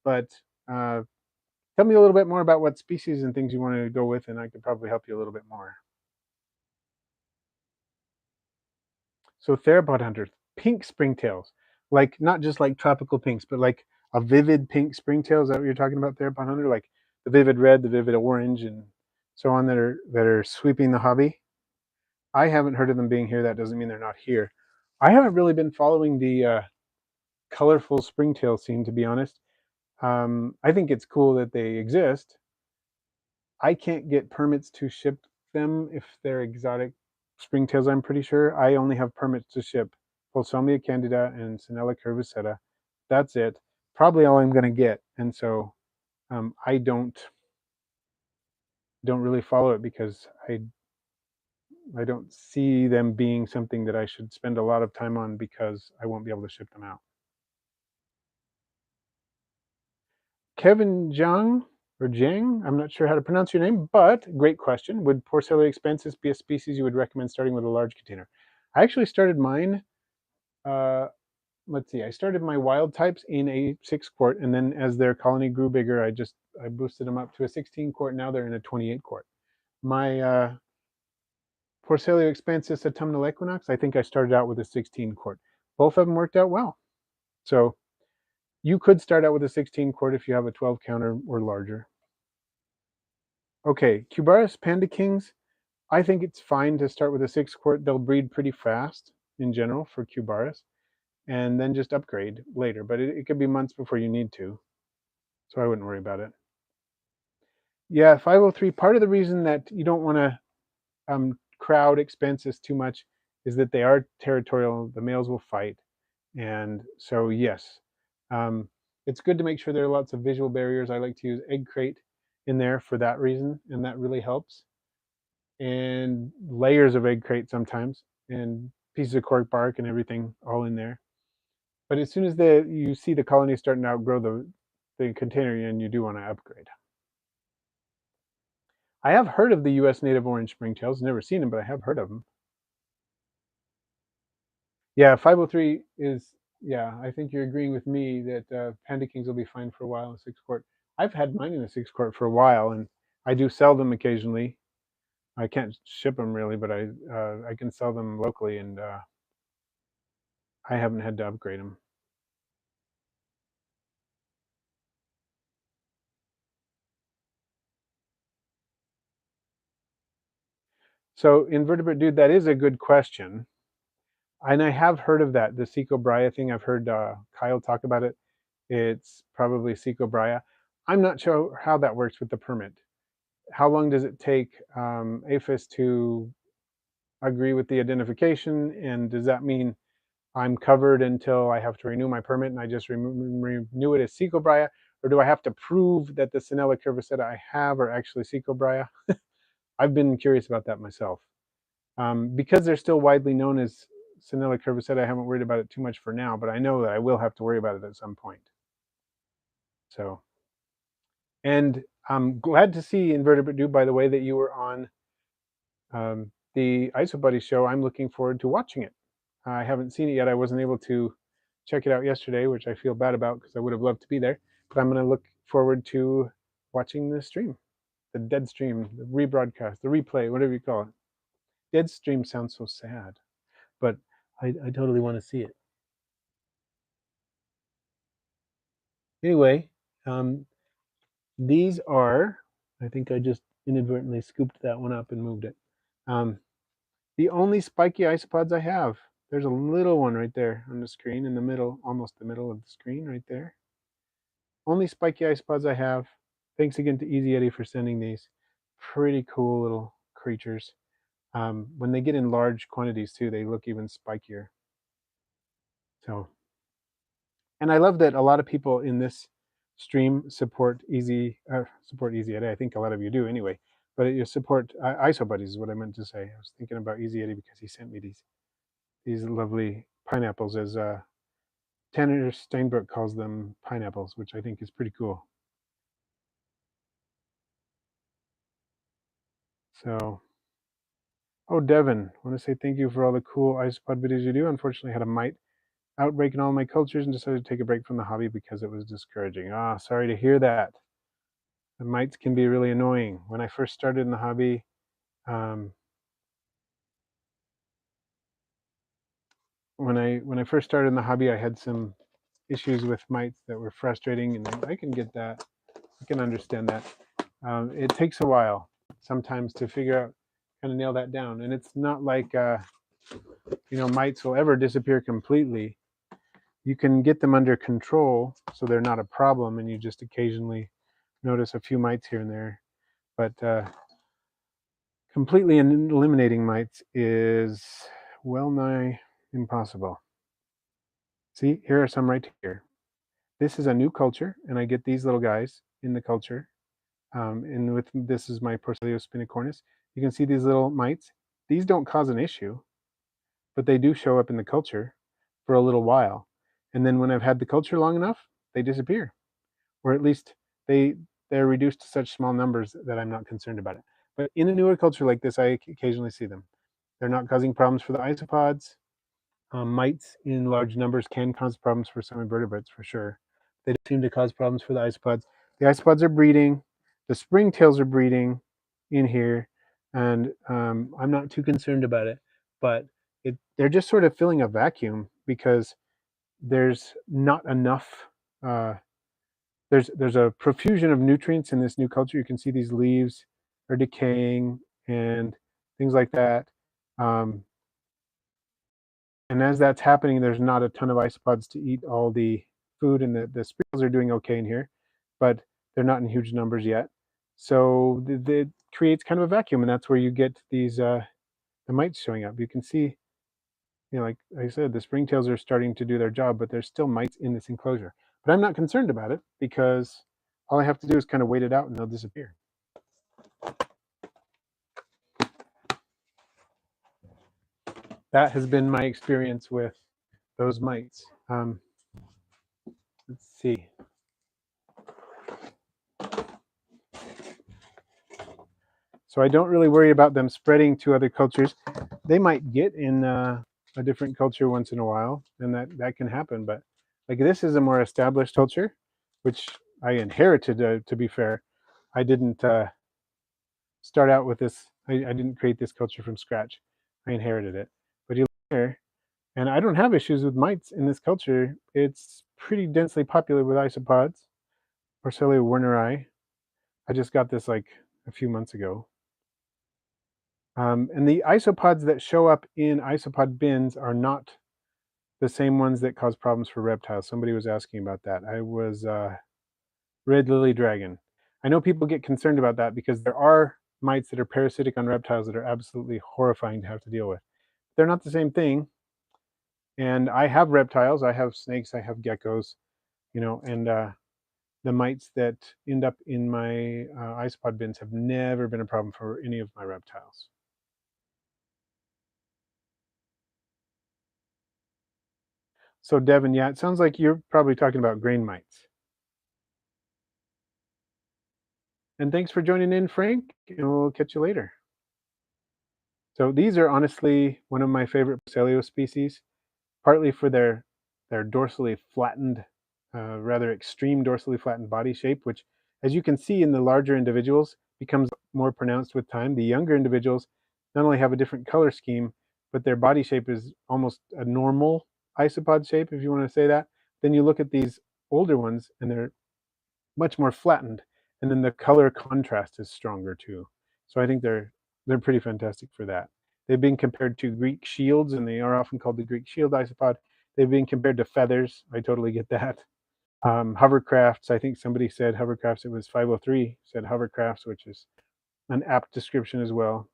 But tell me a little bit more about what species and things you want to go with, and I could probably help you a little bit more. So theropod hunters, pink springtails, like not just like tropical pinks, but like a vivid pink springtail. Is that what you're talking about, theropod hunter? Like the vivid red, the vivid orange, and so on, that are sweeping the hobby. I haven't heard of them being here. That doesn't mean they're not here. I haven't really been following the colorful springtail scene, to be honest. I think it's cool that they exist. I can't get permits to ship them if they're exotic springtails, I'm pretty sure. I only have permits to ship Pulsomia candida and Sinella curviceta. That's it. Probably all I'm going to get. And so I don't really follow it, because I don't see them being something that I should spend a lot of time on, because I won't be able to ship them out. Kevin Jiang, or Jiang, I'm not sure how to pronounce your name, but great question. Would Porcelia expensis be a species you would recommend starting with a large container? I actually started mine, let's see, I started my wild types in a 6 quart, and then as their colony grew bigger, I boosted them up to a 16 quart. Now they're in a 28 quart. My Porcelia expansis autumnal equinox, I think I started out with a 16 quart. Both of them worked out well. So you could start out with a 16 quart if you have a 12 counter or larger. Okay, Cubaris Panda Kings, I think it's fine to start with a 6 quart. They'll breed pretty fast in general for Cubaris, and then just upgrade later. But it could be months before you need to, so I wouldn't worry about it. Yeah, 503, part of the reason that you don't want to crowd expenses too much is that they are territorial. The males will fight. And so, yes, it's good to make sure there are lots of visual barriers. I like to use egg crate in there for that reason, and that really helps. And layers of egg crate sometimes, and pieces of cork bark and everything all in there. But as soon as you see the colony starting to outgrow the container, and you do want to upgrade. I have heard of the U.S. native orange springtails. Never seen them, but I have heard of them. Yeah, 503 is, yeah, I think you're agreeing with me that Panda Kings will be fine for a while in 6 quart. I've had mine in a 6 quart for a while, and I do sell them occasionally. I can't ship them really, but I can sell them locally, and I haven't had to upgrade them. So, invertebrate dude, that is a good question. And I have heard of that, the Secobria thing. I've heard Kyle talk about it. It's probably Secobria. I'm not sure how that works with the permit. How long does it take APHIS to agree with the identification? And does that mean I'm covered until I have to renew my permit, and I just renew it as Secobria? Or do I have to prove that the Sinella curviceta I have are actually Secobria? I've been curious about that myself. Because they're still widely known as Sinella curvicida, I haven't worried about it too much for now, but I know that I will have to worry about it at some point. So, and I'm glad to see Invertebrate Dude, by the way, that you were on the Isobuddy show. I'm looking forward to watching it. I haven't seen it yet. I wasn't able to check it out yesterday, which I feel bad about because I would have loved to be there. But I'm going to look forward to watching the stream, the dead stream, the rebroadcast, the replay, whatever you call it. Dead stream sounds so sad, but I totally want to see it. Anyway, these are, I think I just inadvertently scooped that one up and moved it. The only spiky isopods I have. There's a little one right there on the screen in the middle, almost the middle of the screen right there. Only spiky isopods I have. Thanks again to Easy Eddie for sending these. Pretty cool little creatures. When they get in large quantities too, they look even spikier. So, and I love that a lot of people in this stream support Easy Eddie. I think a lot of you do anyway. But you support Isobuddies is what I meant to say. I was thinking about Easy Eddie because he sent me these lovely pineapples, as Tanner Steinbrook calls them, pineapples, which I think is pretty cool. So, oh, Devin, I want to say thank you for all the cool isopod videos you do. Unfortunately, I had a mite outbreak in all my cultures and decided to take a break from the hobby because it was discouraging. Ah, sorry to hear that. The mites can be really annoying. When I first started in the hobby, when I first started in the hobby, I had some issues with mites that were frustrating, and I can get that. I can understand that. It takes a while sometimes to figure out, kind of nail that down. And it's not like mites will ever disappear completely. You can get them under control so they're not a problem, and you just occasionally notice a few mites here and there. But completely eliminating mites is well nigh impossible. See, here are some right here. This is a new culture, and I get these little guys in the culture. And with this is my Porcellio spinicornis. You can see these little mites. These don't cause an issue, but they do show up in the culture for a little while. And then when I've had the culture long enough, they disappear. Or at least they're reduced to such small numbers that I'm not concerned about it. But in a newer culture like this, I occasionally see them. They're not causing problems for the isopods. Mites in large numbers can cause problems for some invertebrates for sure. They don't seem to cause problems for the isopods. The isopods are breeding. The springtails are breeding in here, and I'm not too concerned about it. But they're just sort of filling a vacuum because there's not enough. There's a profusion of nutrients in this new culture. You can see these leaves are decaying and things like that. And as that's happening, there's not a ton of isopods to eat all the food, and the squirrels are doing okay in here, but they're not in huge numbers yet. So it creates kind of a vacuum, and that's where you get these the mites showing up. You can see, like I said, the springtails are starting to do their job, but there's still mites in this enclosure. But I'm not concerned about it because all I have to do is kind of wait it out, and they'll disappear. That has been my experience with those mites. Let's see. So I don't really worry about them spreading to other cultures. They might get in a different culture once in a while, and that can happen. But like this is a more established culture, which I inherited. To be fair, I didn't start out with this. I didn't create this culture from scratch. I inherited it. But you look here, and I don't have issues with mites in this culture. It's pretty densely populated with isopods. Porcellio werneri. I just got this like a few months ago. And the isopods that show up in isopod bins are not the same ones that cause problems for reptiles. Somebody was asking about that. I was red lily dragon. I know people get concerned about that because there are mites that are parasitic on reptiles that are absolutely horrifying to have to deal with. They're not the same thing. And I have reptiles, I have snakes, I have geckos, and the mites that end up in my isopod bins have never been a problem for any of my reptiles. So Devin, yeah, it sounds like you're probably talking about grain mites. And thanks for joining in, Frank, and we'll catch you later. So these are honestly one of my favorite Psaleo species, partly for their dorsally flattened, rather extreme dorsally flattened body shape, which, as you can see in the larger individuals, becomes more pronounced with time. The younger individuals not only have a different color scheme, but their body shape is almost a normal isopod shape, if you want to say that. Then you look at these older ones, and they're much more flattened, and then the color contrast is stronger too. So I think they're pretty fantastic for that. They've been compared to Greek shields, and they are often called the Greek shield isopod. They've been compared to feathers. I totally get that. Hovercrafts. I think somebody said hovercrafts. It was 503 said hovercrafts, which is an apt description as well.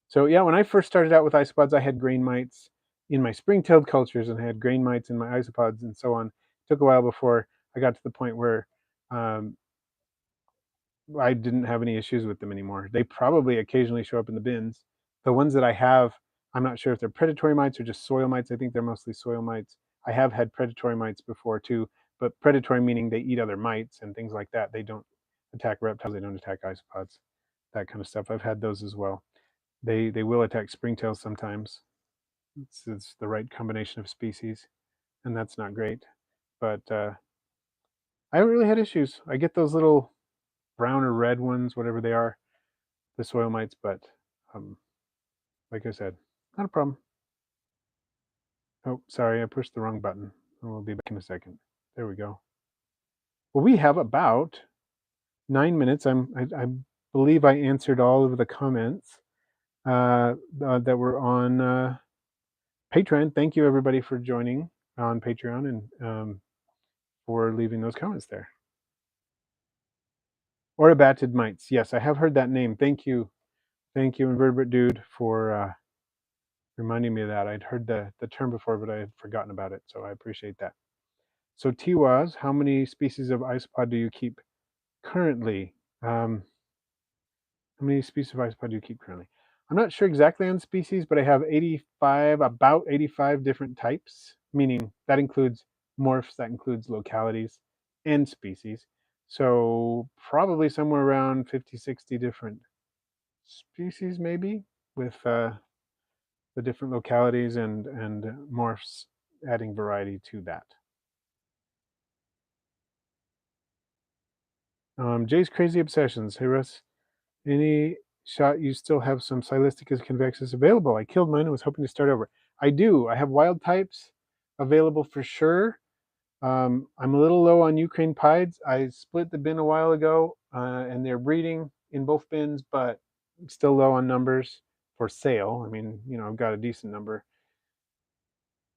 So yeah, when I first started out with isopods, I had grain mites in my spring-tailed cultures, and I had grain mites in my isopods, and so on. It took a while before I got to the point where um, I didn't have any issues with them anymore. They probably occasionally show up in the bins. The ones that I have, I'm not sure if they're predatory mites or just soil mites. I think they're mostly soil mites. I have had predatory mites before too, but predatory meaning they eat other mites and things like that. They don't attack reptiles. They don't attack isopods, that kind of stuff. I've had those as well. They will attack springtails sometimes. It's the right combination of species, and that's not great. But I haven't really had issues. I get those little brown or red ones, whatever they are, the soil mites, but um, like I said, not a problem. Oh, sorry, I pushed the wrong button. We'll be back in a second. There we go. Well, we have about 9 minutes. I believe I answered all of the comments that were on Patreon. Thank you everybody for joining on Patreon and for leaving those comments there. Or abated mites. Yes, I have heard that name. Thank you, Invertebrate Dude, for reminding me of that. I'd heard the term before, but I had forgotten about it, so I appreciate that. So Tiwaz, how many species of isopod do you keep currently? How many species of isopod do you keep currently? I'm not sure exactly on species, but I have about 85 different types, meaning that includes morphs, that includes localities and species. So probably somewhere around 50, 60 different species maybe, with the different localities and morphs adding variety to that. Jay's Crazy Obsessions. Hey Russ, any shot you still have some Silisticus convexus available? I killed mine and was hoping to start over. I do. I have wild types available for sure. I'm a little low on Ukraine pieds. I split the bin a while ago, and they're breeding in both bins, but still low on numbers for sale. I mean, I've got a decent number,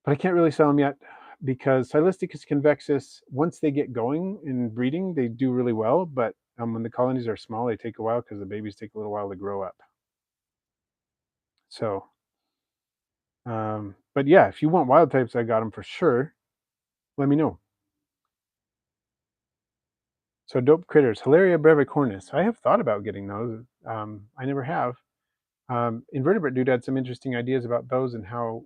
but I can't really sell them yet because Silisticus convexus, once they get going in breeding, they do really well. But when the colonies are small, they take a while because the babies take a little while to grow up. So, but yeah, if you want wild types, I got them for sure. Let me know. So dope critters, Hilaria brevicornis. I have thought about getting those. I never have. Invertebrate Dude had some interesting ideas about those and how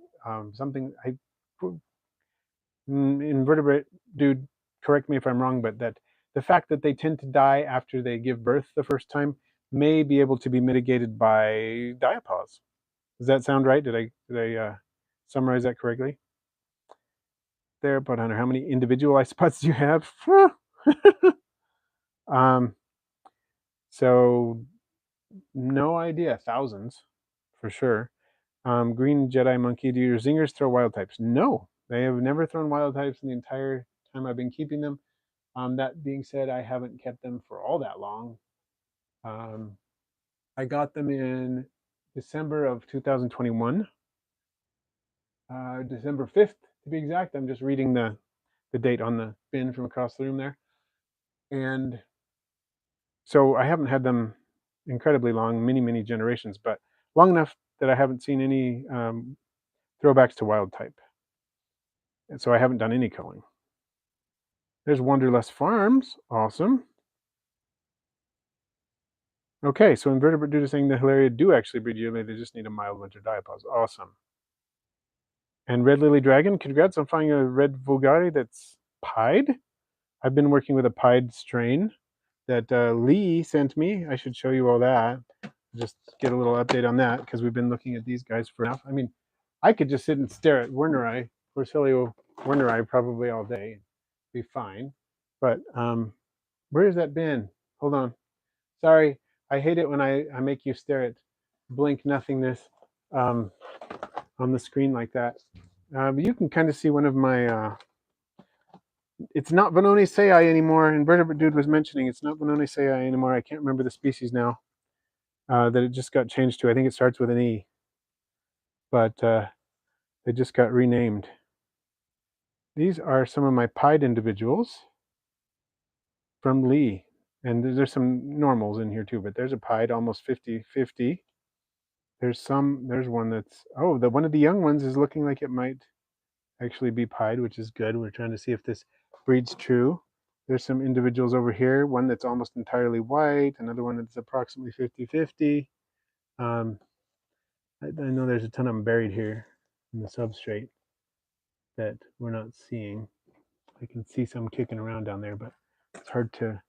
Invertebrate Dude, correct me if I'm wrong, but that the fact that they tend to die after they give birth the first time may be able to be mitigated by diapause. Does that sound right? Did I summarize that correctly? There, but Hunter, how many individual isopods do you have? um, so no idea, thousands for sure. Green Jedi Monkey, do your zingers throw wild types? No, they have never thrown wild types in the entire time I've been keeping them. That being said, I haven't kept them for all that long. I got them in December of 2021, December 5th to be exact. I'm just reading the date on the bin from across the room there. And so I haven't had them incredibly long, many generations, but long enough that I haven't seen any throwbacks to wild type. And so I haven't done any culling. There's Wanderlust Farms. Awesome. Okay, so Invertebrate Dude is saying the Hilaria do actually breed yearly. They just need a mild winter diapause. Awesome. And Red Lily Dragon, congrats on finding a red Vulgari that's pied. I've been working with a pied strain that Lee sent me. I should show you all that. Just get a little update on that because we've been looking at these guys for enough. I mean, I could just sit and stare at Werneri, Porcelio Werneri probably all day. Be fine. But where has that been? Hold on. Sorry, I hate it when I make you stare at blink nothingness um, on the screen like that. But you can kind of see one of my it's not Venone Sei anymore. Invertebrate Dude was mentioning it's not Venone Sei anymore. I can't remember the species now that it just got changed to. I think it starts with an E, but they just got renamed. These are some of my pied individuals from Lee. And there's some normals in here too, but there's a pied almost 50-50. There's one that's, oh, one of the young ones is looking like it might actually be pied, which is good. We're trying to see if this breeds true. There's some individuals over here, one that's almost entirely white, another one that's approximately 50-50. I know there's a ton of them buried here in the substrate that we're not seeing. I can see some kicking around down there, but it's hard to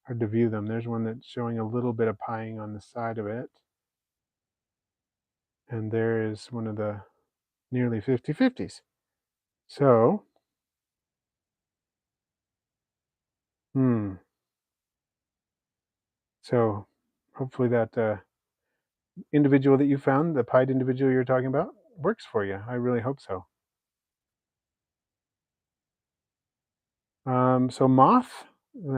view them. There's one that's showing a little bit of pieing on the side of it. And there is one of the nearly 50-50s. So, so hopefully that individual that you found, the pied individual you're talking about, works for you. I really hope so. So moth,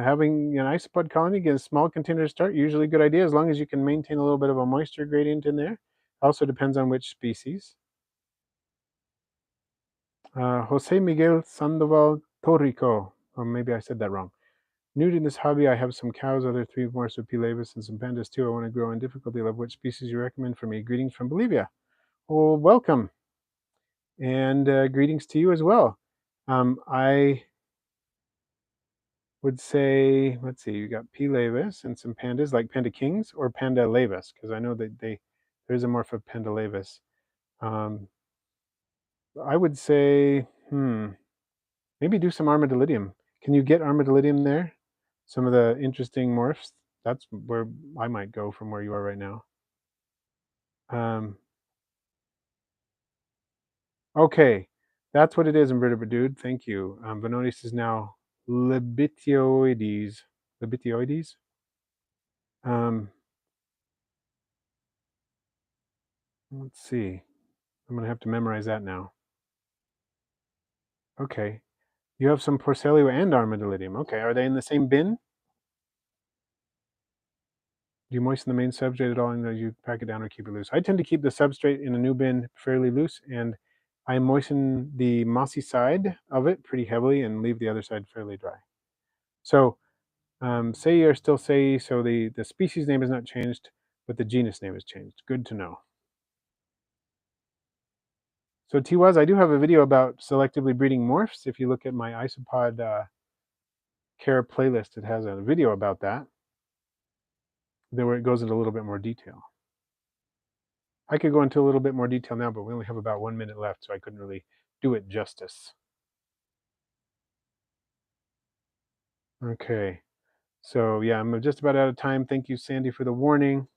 having an isopod colony, get a small container to start, usually a good idea as long as you can maintain a little bit of a moisture gradient in there. Also depends on which species. Jose Miguel Sandoval Torrico, or maybe I said that wrong. New to this hobby, I have some cows, other 3 Marsupilabus, and some pandas too. I want to grow in difficulty level. Which species you recommend for me? Greetings from Bolivia. Well, welcome, and greetings to you as well. I would say, let's see, you got P. laevis and some pandas like Panda Kings or Panda laevis, because I know that there's a morph of Panda laevis. I would say, maybe do some Armadillidium. Can you get Armadillidium there? Some of the interesting morphs. That's where I might go from where you are right now. Okay, that's what it is, Invertebrate Dude. Thank you. Venonis is now Libitioides. Libitioides? Let's see. I'm going to have to memorize that now. Okay. You have some Porcelio and Armadillidium. Okay, are they in the same bin? Do you moisten the main substrate at all and you pack it down or keep it loose? I tend to keep the substrate in a new bin fairly loose, and I moisten the mossy side of it pretty heavily and leave the other side fairly dry. So Sei are still Sei, so the species name has not changed, but the genus name has changed. Good to know. So Tiwaz, I do have a video about selectively breeding morphs. If you look at my Isopod Care playlist, it has a video about that, where it goes into a little bit more detail. I could go into a little bit more detail now, but we only have about 1 minute left, so I couldn't really do it justice. Okay, so yeah, I'm just about out of time. Thank you, Sandy, for the warning.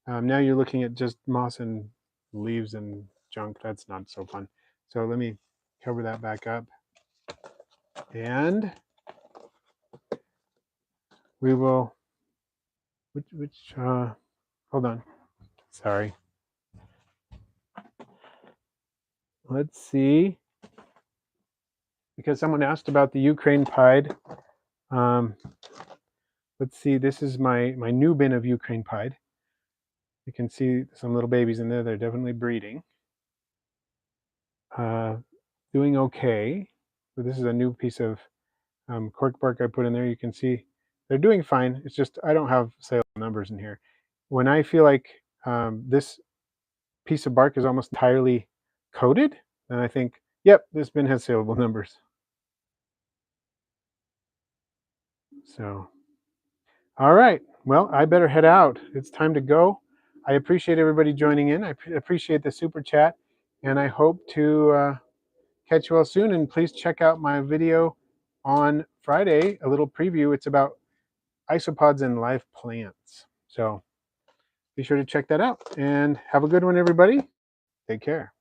Now you're looking at just moss and leaves and junk. That's not so fun. So let me cover that back up. And we will, hold on. Sorry. Let's see. Because someone asked about the Ukraine pied. Let's see, this is my new bin of Ukraine pied. You can see some little babies in there. They're definitely breeding. Doing okay. So this is a new piece of cork bark I put in there. You can see they're doing fine. It's just I don't have sale numbers in here. When I feel like this piece of bark is almost entirely coated, then I think, yep, this bin has saleable numbers. So, all right. Well, I better head out. It's time to go. I appreciate everybody joining in. I appreciate the super chat. And I hope to catch you all soon. And please check out my video on Friday, a little preview. It's about isopods and live plants. So be sure to check that out. And have a good one, everybody. Take care.